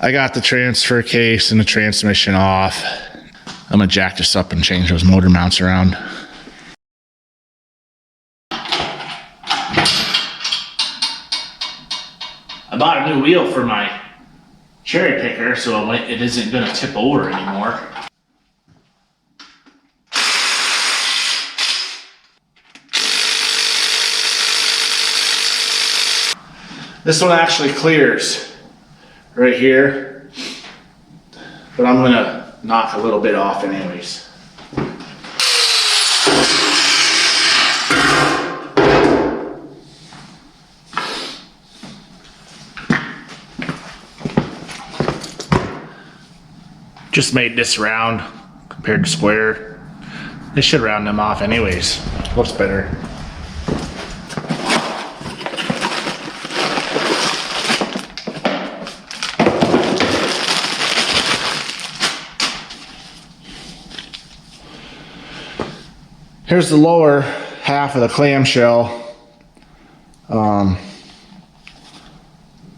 I got the transfer case and the transmission off. I'm gonna jack this up and change those motor mounts around. I bought a new wheel for my cherry picker so it isn't gonna tip over anymore. This one actually clears right here, but I'm gonna knock a little bit off anyways. Just made this round compared to square. They should round them off anyways. Looks better. Here's the lower half of the clamshell.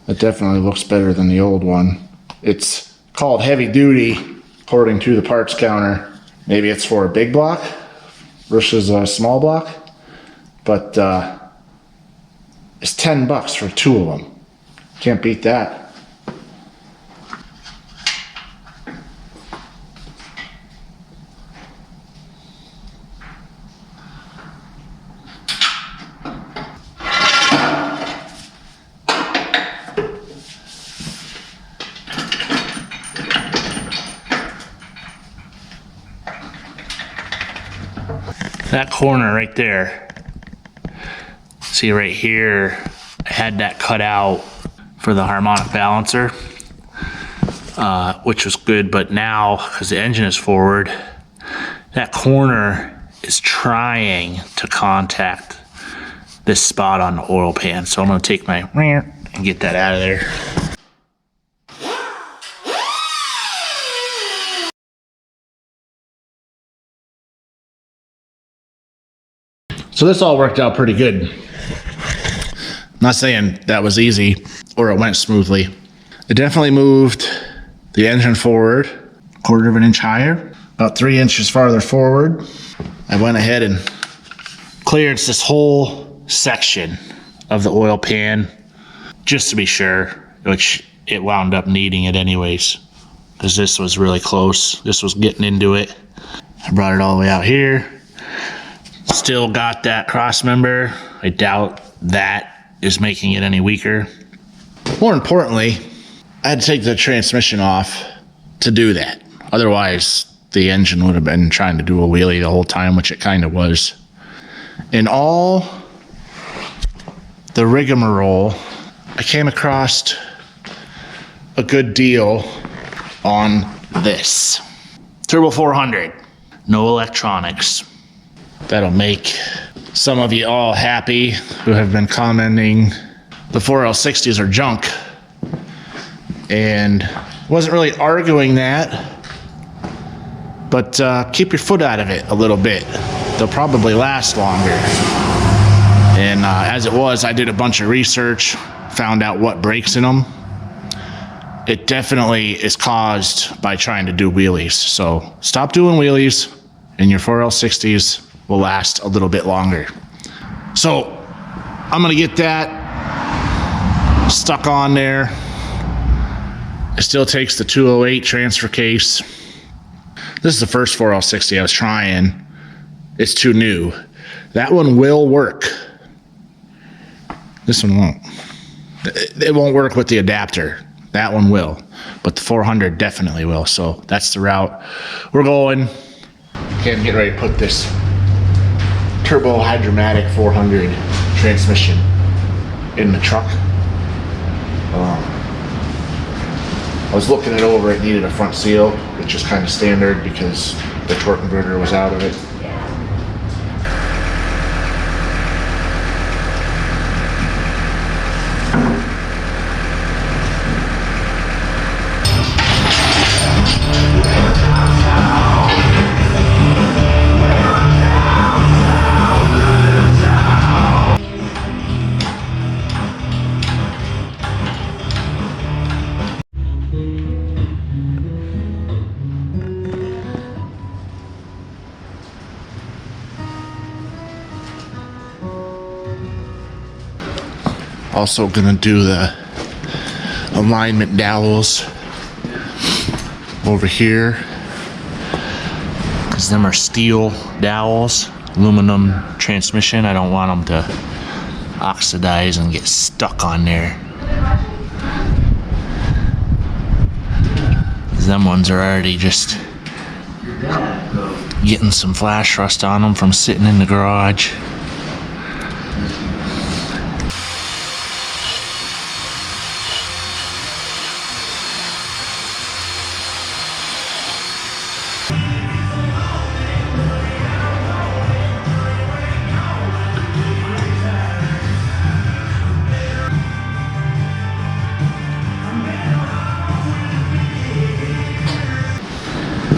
It definitely looks better than the old one. It's called heavy duty according to the parts counter. Maybe it's for a big block versus a small block, but it's $10 for 2 of them. Can't beat that. That corner right there, see right here, I had that cut out for the harmonic balancer, which was good, but now, because the engine is forward, that corner is trying to contact this spot on the oil pan. So I'm gonna take my and get that out of there. So this all worked out pretty good. I'm not saying that was easy or it went smoothly. It definitely moved the engine forward 1/4 of an inch higher, about 3 inches farther forward. I went ahead and cleared this whole section of the oil pan just to be sure, which it wound up needing it anyways, because this was really close. This was getting into it. I brought it all the way out here. Still got that cross member. I doubt that is making it any weaker. More importantly, I had to take the transmission off to do that. Otherwise, the engine would have been trying to do a wheelie the whole time, which it kind of was. In all the rigmarole, I came across a good deal on this. Turbo 400, no electronics. That'll make some of you all happy who have been commenting the 4L60s are junk. And wasn't really arguing that, but keep your foot out of it a little bit. They'll probably last longer. And as it was, I did a bunch of research, found out what breaks in them. It definitely is caused by trying to do wheelies. So stop doing wheelies, and your 4L60s will last a little bit longer. So I'm gonna get that stuck on there. It still takes the 208 transfer case. This is the first 4L60 I was trying. It's too new. That one will work. This one won't. It won't work with the adapter. That one will, but the 400 definitely will. So that's the route we're going. Okay, I'm getting ready to put this turbo hydromatic 400 transmission in the truck. I was looking it over, it needed a front seal, which is kind of standard because the torque converter was out of it. Also gonna do the alignment dowels over here, because them are steel dowels, aluminum transmission. I don't want them to oxidize and get stuck on there. Them ones are already just getting some flash rust on them from sitting in the garage.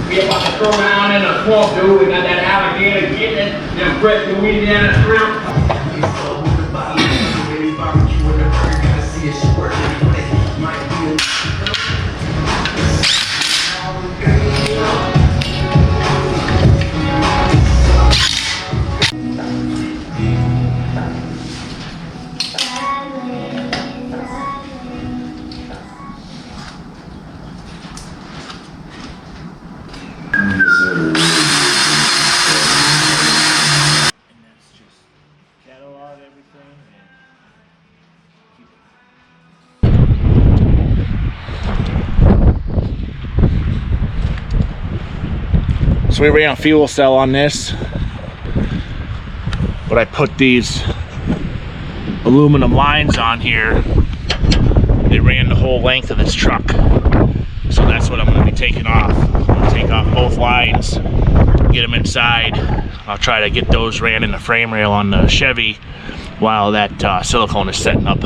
We about to throw down in a swamp, dude. We got that alligator getting it. Them fresh Louisiana shrimp. So we ran a fuel cell on this, but I put these aluminum lines on here. They ran the whole length of this truck. So that's what I'm going to be taking off. I'm going to take off both lines, get them inside. I'll try to get those ran in the frame rail on the Chevy while that silicone is setting up.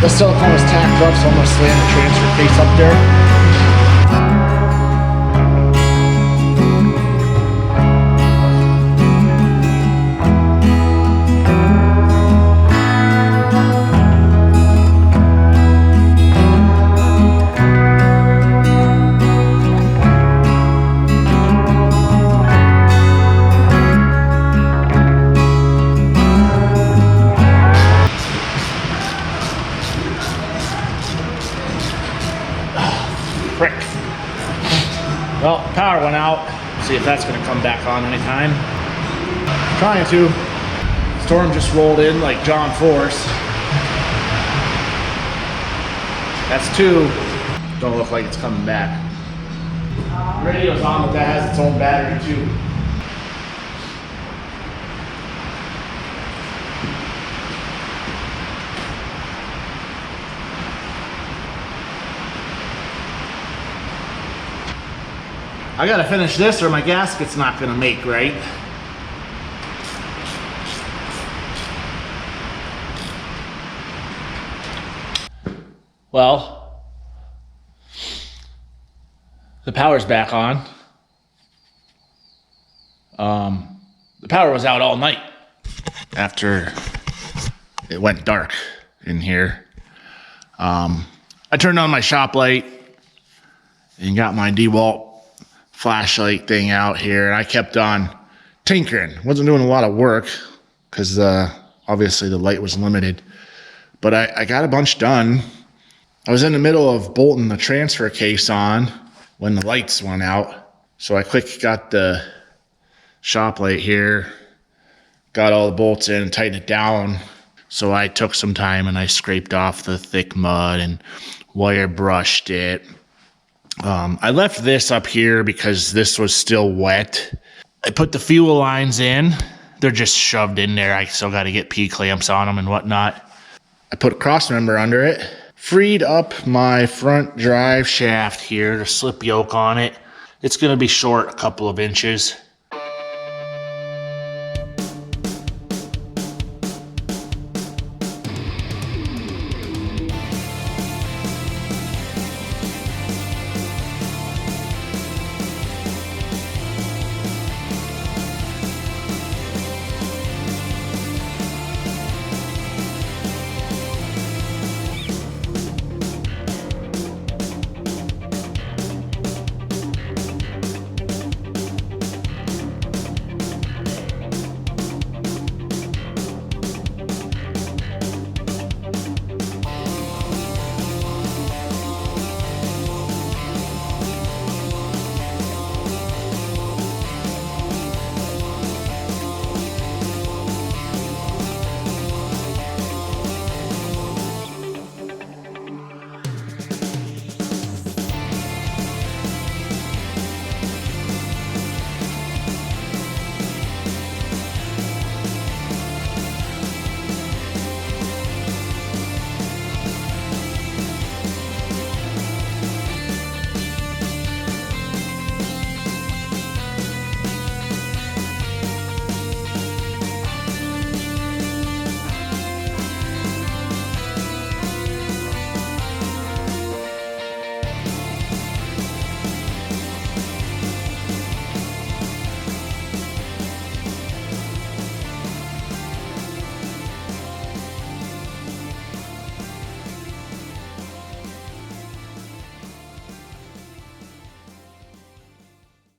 The silicone is tacked up, so I'm going to slam the transfer case up there. Frick. Well, power went out. See if that's gonna come back on anytime. Trying to. Storm just rolled in like John Force. That's 2. Don't look like it's coming back. Radio's on, but that has its own battery too. I gotta finish this or my gasket's not gonna make right. Well, the power's back on. The power was out all night after it went dark in here. I turned on my shop light and got my DeWalt flashlight thing out here, and I kept on tinkering. Wasn't doing a lot of work because obviously the light was limited, but I got a bunch done. I was in the middle of bolting the transfer case on when the lights went out, so I quick got the shop light here, got all the bolts in and tightened it down. So I took some time and I scraped off the thick mud and wire brushed it. I left this up here because this was still wet. I put the fuel lines in. They're just shoved in there. I still got to get P-clamps on them and whatnot. I put a cross member under it. Freed up my front drive shaft here, the slip yoke on it. It's going to be short a couple of inches.